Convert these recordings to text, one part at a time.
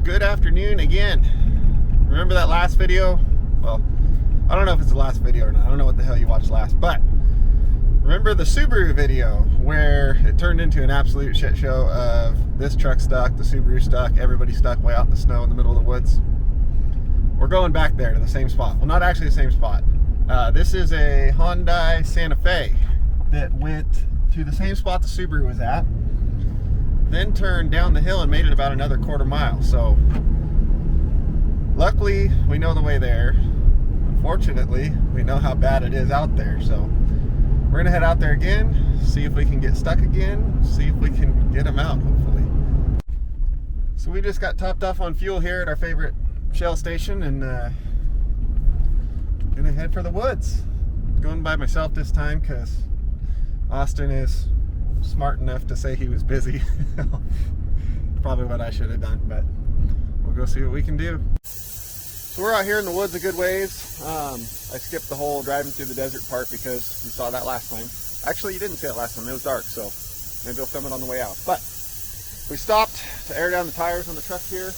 good afternoon again. Remember that last video? Well, I don't know if it's the last video or not. I don't know what the hell you watched last, but remember the Subaru video where it turned into an absolute shit show of this truck stuck, the Subaru stuck, everybody stuck way out in the snow in the middle of the woods? We're going back there to the same spot. Well, not actually the same spot. This is a Hyundai Santa Fe that went to the same spot the Subaru was at, then turned down the hill and made it about another quarter mile. So luckily we know the way there. Unfortunately, we know how bad it is out there. So we're gonna head out there again, see if we can get stuck again, see if we can get them out, hopefully. So we just got topped off on fuel here at our favorite Shell station and gonna head for the woods. Going by myself this time because Austin is smart enough to say he was busy. Probably what I should have done, but we'll go see what we can do. So we're out here in the woods a good ways. I skipped the whole driving through the desert part because you saw that last time. Actually, you didn't see it last time. It was dark, so maybe we'll film it on the way out. But we stopped to air down the tires on the truck here.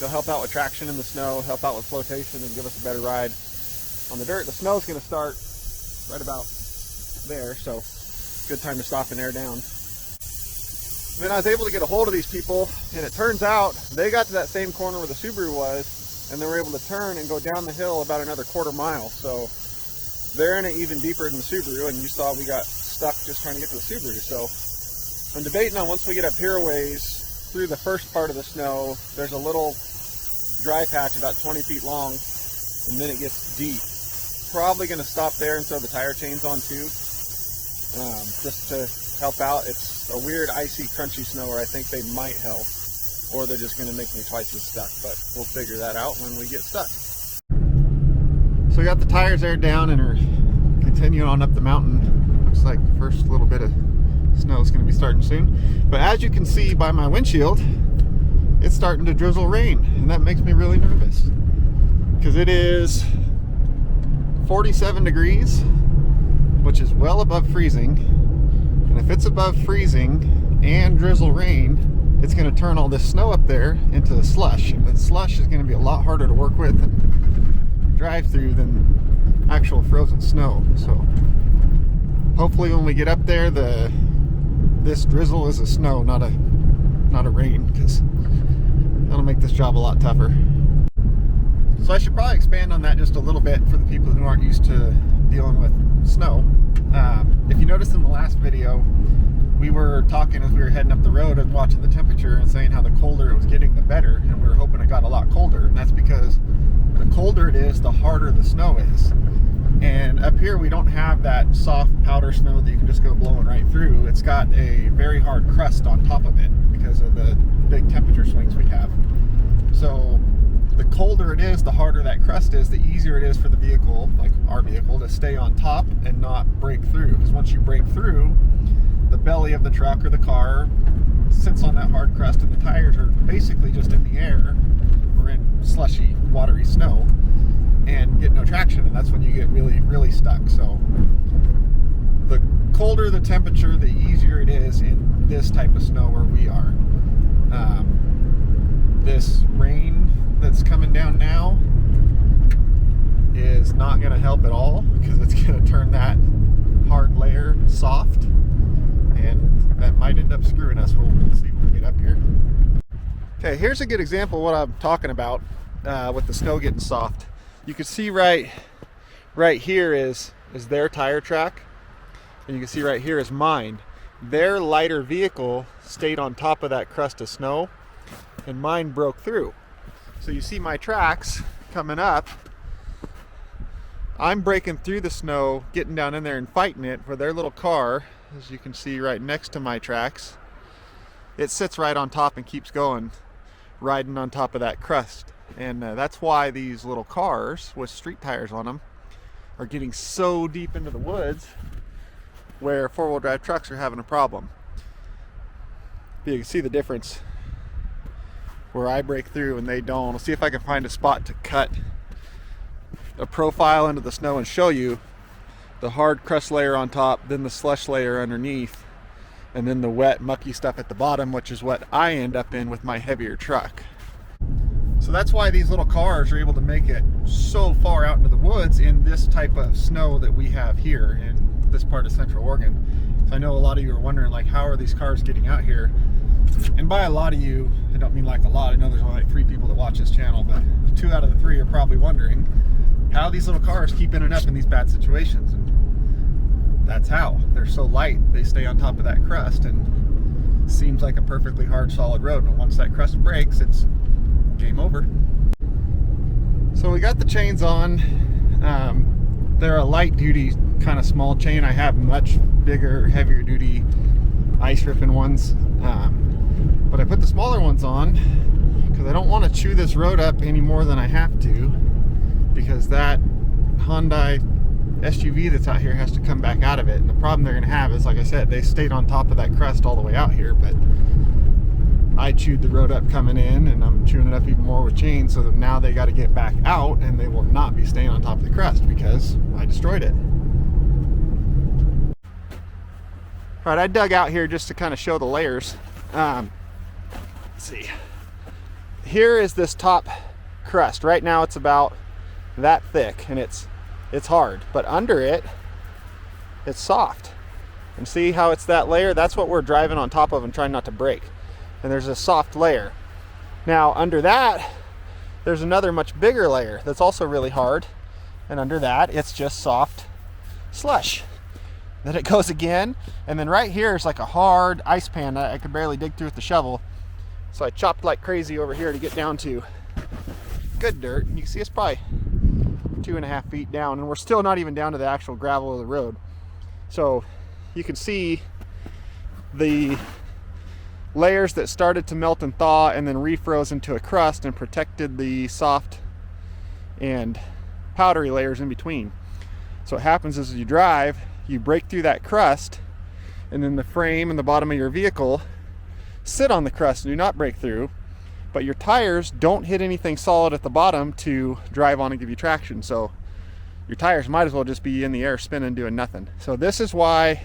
They'll help out with traction in the snow, help out with flotation, and give us a better ride on the dirt. The snow's going to start right about there, so good time to stop and air down. Then I was able to get a hold of these people, and it turns out they got to that same corner where the Subaru was, and they were able to turn and go down the hill about another quarter mile. So they're in it even deeper than the Subaru, and you saw we got stuck just trying to get to the Subaru. So I'm debating on, once we get up here a ways through the first part of the snow, there's a little dry patch about 20 feet long, and then it gets deep. Probably going to stop there and throw the tire chains on too, just to help out. It's a weird icy crunchy snow where I think they might help, or they're just going to make me twice as stuck, but we'll figure that out when we get stuck. So we got the tires aired down and are continuing on up the mountain. Looks like the first little bit of snow is going to be starting soon, but as you can see by my windshield, it's starting to drizzle rain, and that makes me really nervous because it is 47 degrees, which is well above freezing. And if it's above freezing and drizzle rain, it's going to turn all this snow up there into slush, and the slush is going to be a lot harder to work with and drive through than actual frozen snow. So hopefully when we get up there, this drizzle is a snow, not a rain, because that'll make this job a lot tougher. So I should probably expand on that just a little bit for the people who aren't used to dealing with snow. If you noticed in the last video, we were talking as we were heading up the road and watching the temperature and saying how the colder it was getting, the better, and we were hoping it got a lot colder, and that's because the colder it is, the harder the snow is. And up here we don't have that soft powder snow that you can just go blowing right through. It's got a very hard crust on top of it because of the big temperature swings we have. So the colder it is, the harder that crust is, the easier it is for the vehicle, like our vehicle, to stay on top and not break through. Because once you break through, the belly of the truck or the car sits on that hard crust, and the tires are basically just in the air or in slushy, watery snow and get no traction, and that's when you get really, really stuck. So the colder the temperature, the easier it is in this type of snow where we are. This rain that's coming down now is not going to help at all, because it's going to turn that hard layer soft, and that might end up screwing us. We'll see when we get up here. Okay, here's a good example of what I'm talking about with the snow getting soft. You can see right here is their tire track, and you can see right here is mine. Their lighter vehicle stayed on top of that crust of snow, and mine broke through. So you see my tracks coming up. I'm breaking through the snow, getting down in there and fighting it, for their little car, as you can see right next to my tracks, it sits right on top and keeps going, riding on top of that crust. And that's why these little cars with street tires on them are getting so deep into the woods, where four-wheel drive trucks are having a problem. But you can see the difference where I break through and they don't. I'll see if I can find a spot to cut a profile into the snow and show you the hard crust layer on top, then the slush layer underneath, and then the wet, mucky stuff at the bottom, which is what I end up in with my heavier truck. So that's why these little cars are able to make it so far out into the woods in this type of snow that we have here in this part of Central Oregon. So I know a lot of you are wondering, like, how are these cars getting out here? And by a lot of you, I don't mean like a lot. I know there's only like 3 people that watch this channel, but 2 out of the 3 are probably wondering how these little cars keep ending up in these bad situations. And that's how. They're so light, they stay on top of that crust, and it seems like a perfectly hard, solid road. But once that crust breaks, it's game over. So we got the chains on. They're a light duty kind of small chain. I have much bigger, heavier duty ice ripping ones, but I put the smaller ones on because I don't want to chew this road up any more than I have to, because that Hyundai SUV that's out here has to come back out of it. And the problem they're going to have is, like I said, they stayed on top of that crust all the way out here, but I chewed the road up coming in, and I'm chewing it up even more with chains, so that now they got to get back out, and they will not be staying on top of the crust because I destroyed it. All right, I dug out here just to kind of show the layers. Let's see. Here is this top crust. Right now it's about that thick, and it's hard, but under it, it's soft. And see how it's that layer? That's what we're driving on top of and trying not to break. And there's a soft layer. Now under that, there's another much bigger layer that's also really hard. And under that, it's just soft slush. Then it goes again, and then right here is like a hard ice pan that I could barely dig through with the shovel. So I chopped like crazy over here to get down to good dirt. And you can see it's probably 2.5 feet down, and we're still not even down to the actual gravel of the road. So you can see the layers that started to melt and thaw and then refroze into a crust and protected the soft and powdery layers in between. So what happens is, as you drive, you break through that crust, and then the frame and the bottom of your vehicle sit on the crust and do not break through, but your tires don't hit anything solid at the bottom to drive on and give you traction. So your tires might as well just be in the air spinning, doing nothing. So this is why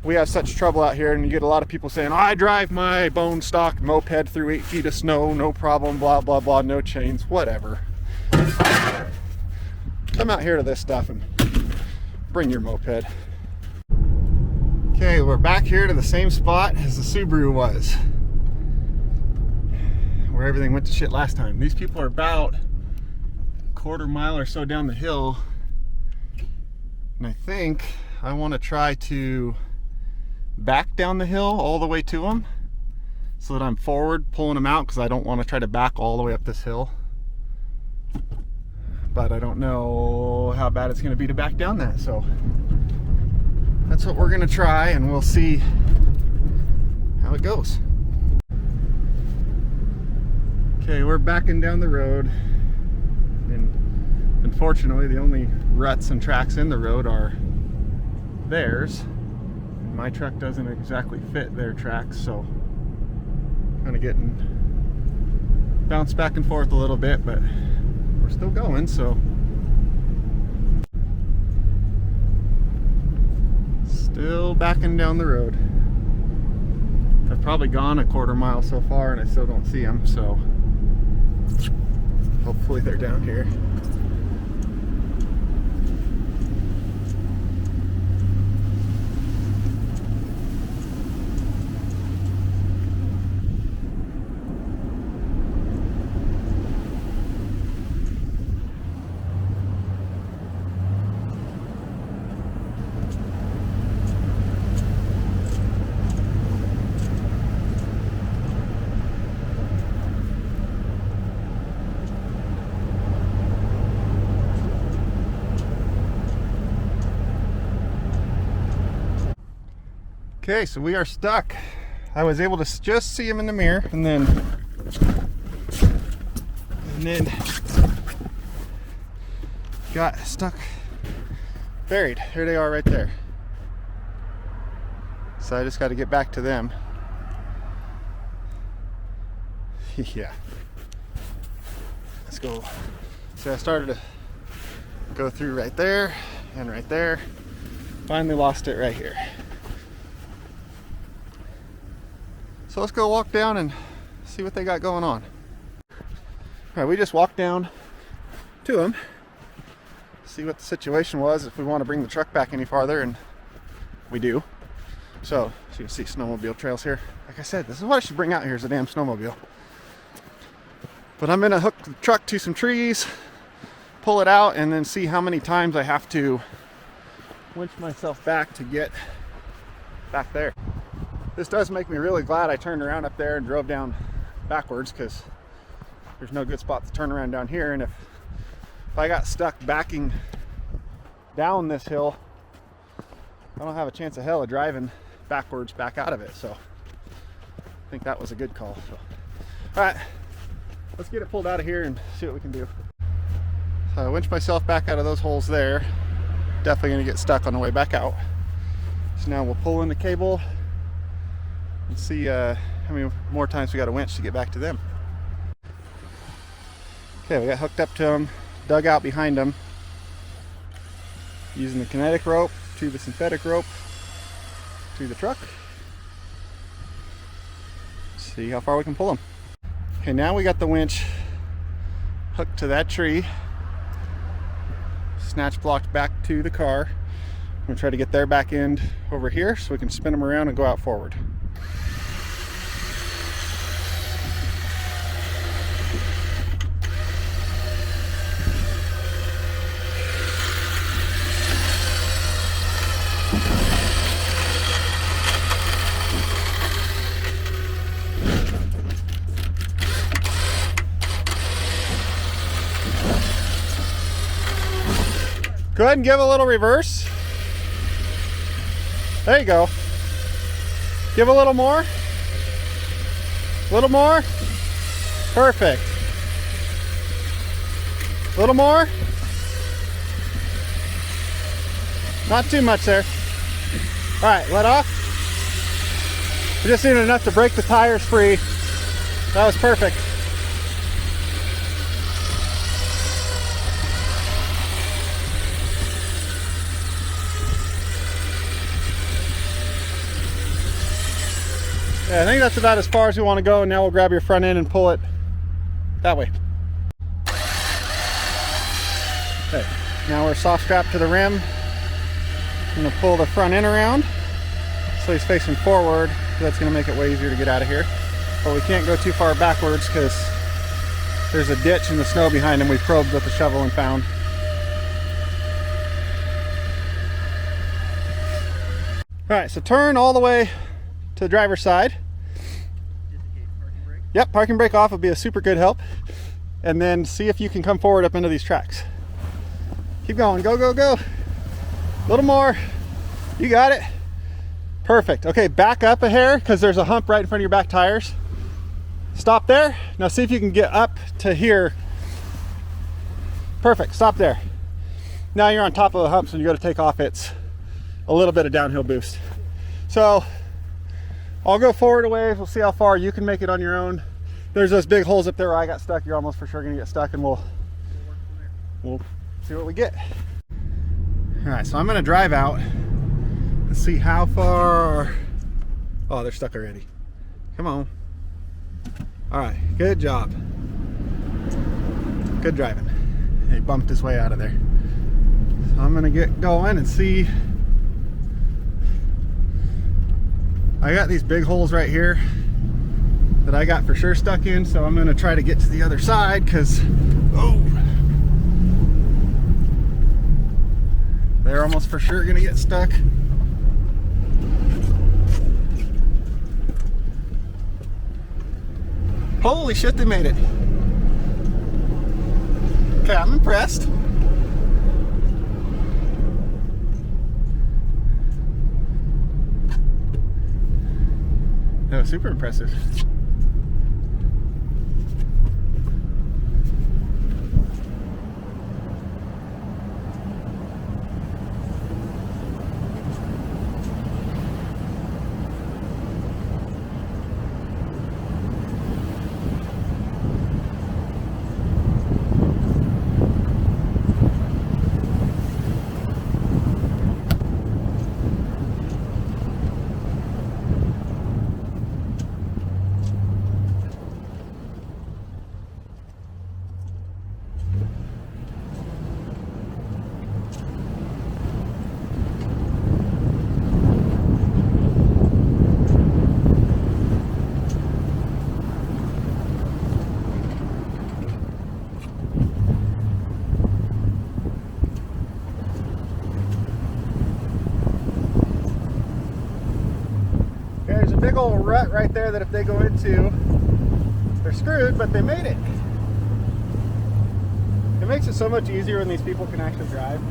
we have such trouble out here, and you get a lot of people saying, oh, I drive my bone stock moped through 8 feet of snow, no problem, blah, blah, blah, no chains, whatever. Come out here to this stuff and bring your moped. Okay, we're back here to the same spot as the Subaru was, where everything went to shit last time. These people are about a 1/4 mile or so down the hill, and I think I want to try to back down the hill all the way to them so that I'm forward pulling them out, because I don't want to try to back all the way up this hill. But I don't know how bad it's going to be to back down that, so that's what we're going to try, and we'll see how it goes. Okay, we're backing down the road, and unfortunately the only ruts and tracks in the road are theirs. My truck doesn't exactly fit their tracks, so kind of getting bounced back and forth a little bit, but we're still going. So still backing down the road. I've probably gone a 1/4 mile so far, and I still don't see them, so hopefully they're down here. Okay, so we are stuck. I was able to just see them in the mirror, and then got stuck, buried. Here they are right there. So I just got to get back to them. Yeah. Let's go. So I started to go through right there and right there. Finally lost it right here. So let's go walk down and see what they got going on. All right, we just walked down to them, see what the situation was, if we want to bring the truck back any farther, and we do. So you can see snowmobile trails here. Like I said, this is what I should bring out here, is a damn snowmobile. But I'm gonna hook the truck to some trees, pull it out, and then see how many times I have to winch myself back to get back there. This does make me really glad I turned around up there and drove down backwards, because there's no good spot to turn around down here, and if I got stuck backing down this hill, I don't have a chance of hell of driving backwards back out of it. So I think that was a good call. So, all right, let's get it pulled out of here and see what we can do. So I winched myself back out of those holes there. Definitely gonna get stuck on the way back out. So now we'll pull in the cable and see how many more times we got to winch to get back to them. Okay, we got hooked up to them, dug out behind them, using the kinetic rope to the synthetic rope to the truck. See how far we can pull them. Okay, now we got the winch hooked to that tree, snatch blocked back to the car. I'm gonna try to get their back end over here so we can spin them around and go out forward. Go ahead and give a little reverse. There you go. Give a little more. A little more. Perfect. A little more. Not too much there. All right, let off. We just needed enough to break the tires free. That was perfect. Yeah, I think that's about as far as we want to go, and now we'll grab your front end and pull it that way. Okay, now we're soft strapped to the rim. I'm going to pull the front end around so he's facing forward. That's going to make it way easier to get out of here. But we can't go too far backwards because there's a ditch in the snow behind him we probed with the shovel and found. All right, so turn all the way to the driver's side. Yep, parking brake off would be a super good help. And then see if you can come forward up into these tracks. Keep going, go, go, go. A little more. You got it. Perfect. Okay, back up a hair because there's a hump right in front of your back tires. Stop there. Now see if you can get up to here. Perfect, stop there. Now you're on top of the hump, so when you go to take off, it's a little bit of downhill boost. So I'll go forward a ways. We'll see how far you can make it on your own. There's those big holes up there where I got stuck. You're almost for sure gonna get stuck, and we'll see what we get. All right, so I'm gonna drive out and see how far. Oh, they're stuck already. Come on. All right, good job. Good driving. He bumped his way out of there. So I'm gonna get going and see. I got these big holes right here that I got for sure stuck in, so I'm going to try to get to the other side because, oh, they're almost for sure going to get stuck. Holy shit, they made it. Okay, I'm impressed. That was super impressive. big old rut right there that if they go into, they're screwed, but they made it. It makes it so much easier when these people can actually drive.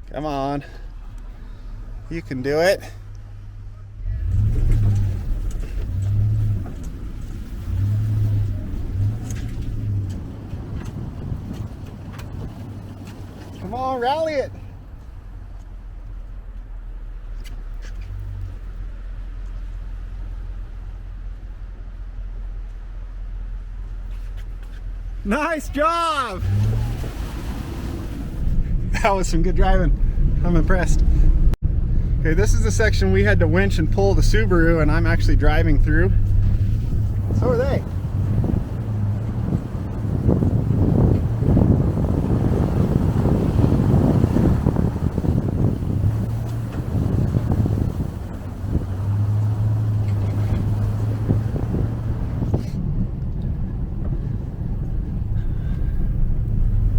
Come on. You can do it. Come on, rally it. Nice job. That was some good driving. I'm impressed. Okay, this is the section we had to winch and pull the Subaru, and I'm actually driving through. So are they.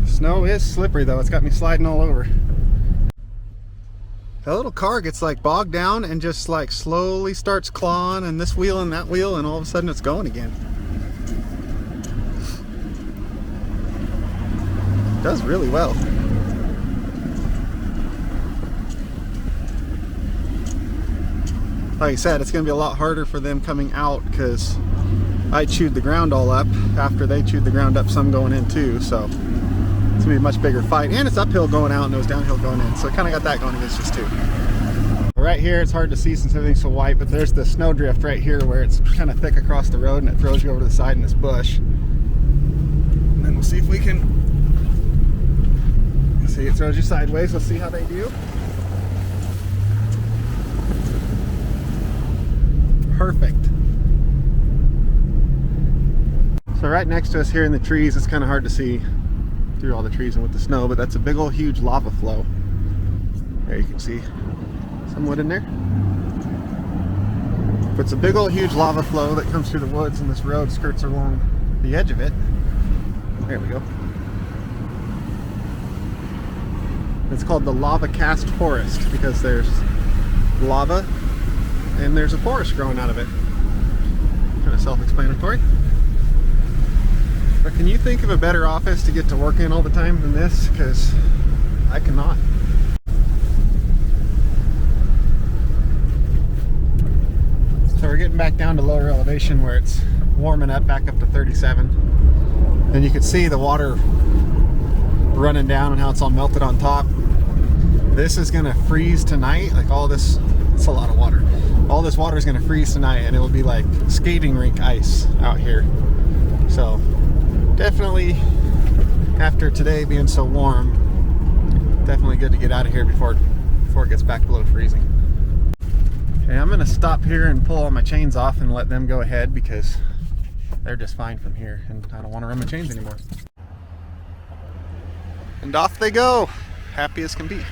Snow is slippery though, it's got me sliding all over. That little car gets like bogged down and just like slowly starts clawing and this wheel and that wheel, and all of a sudden it's going again. It does really well. Like I said, it's going to be a lot harder for them coming out because I chewed the ground all up after they chewed the ground up, some going in too, so it's gonna be a much bigger fight, and it's uphill going out and it was downhill going in, so it kind of got that going against us too. Right here it's hard to see since everything's so white, but there's the snow drift right here where it's kind of thick across the road and it throws you over to the side in this bush. And then we'll see if we can see, it throws you sideways. Let's see how they do. Perfect. So right next to us here in the trees, it's kind of hard to see through all the trees and with the snow, but that's a big old huge lava flow. There you can see some wood in there. But it's a big old huge lava flow that comes through the woods, and this road skirts along the edge of it. There we go. It's called the lava cast forest because there's lava and there's a forest growing out of it. Kind of self-explanatory. But can you think of a better office to get to work in all the time than this? Because I cannot. So we're getting back down to lower elevation where it's warming up back up to 37. And you can see the water running down and how it's all melted on top. This is going to freeze tonight. Like all this, it's a lot of water. All this water is going to freeze tonight and it will be like skating rink ice out here. So definitely, after today being so warm, definitely good to get out of here before it gets back below freezing. Okay, I'm gonna stop here and pull all my chains off and let them go ahead because they're just fine from here and I don't want to run my chains anymore. And off they go, happy as can be.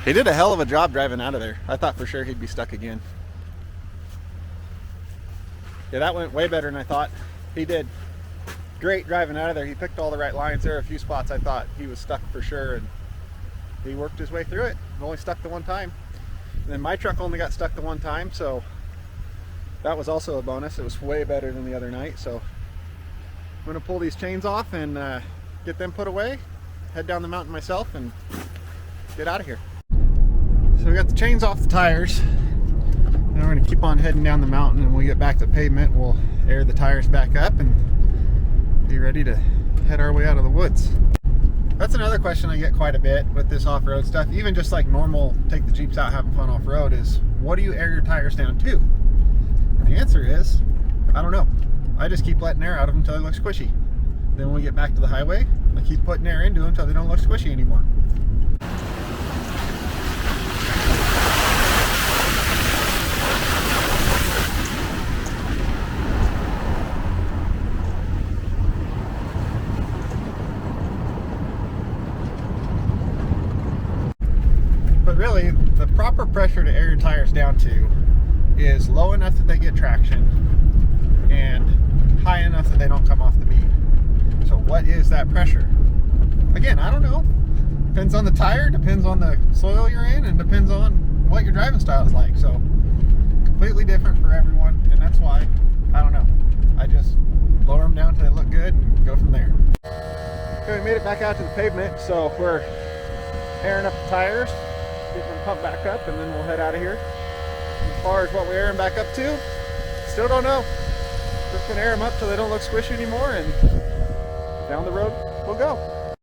He did a hell of a job driving out of there. I thought for sure he'd be stuck again. Yeah, that went way better than I thought. He did great driving out of there. He picked all the right lines. There were a few spots I thought he was stuck for sure, and he worked his way through it. Only stuck the one time. And then my truck only got stuck the one time, so that was also a bonus. It was way better than the other night. So I'm gonna pull these chains off and get them put away, head down the mountain myself, and get out of here. So we got the chains off the tires. Now we're gonna keep on heading down the mountain, and when we get back to the pavement, we'll air the tires back up and be ready to head our way out of the woods. That's another question I get quite a bit with this off-road stuff, even just like normal take the Jeeps out having fun off-road, is what do you air your tires down to? And the answer is, I don't know. I just keep letting air out of them until they look squishy. Then when we get back to the highway, I keep putting air into them until they don't look squishy anymore. But really, the proper pressure to air your tires down to is low enough that they get traction and high enough that they don't come off the bead. So what is that pressure? Again, I don't know. Depends on the tire, depends on the soil you're in, and depends on what your driving style is like. So completely different for everyone, and that's why, I don't know. I just lower them down until they look good and go from there. Okay, we made it back out to the pavement, so we're airing up the tires, getting them pumped back up, and then we'll head out of here. As far as what we're airing back up to, still don't know. Just gonna air them up till they don't look squishy anymore, and down the road we'll go.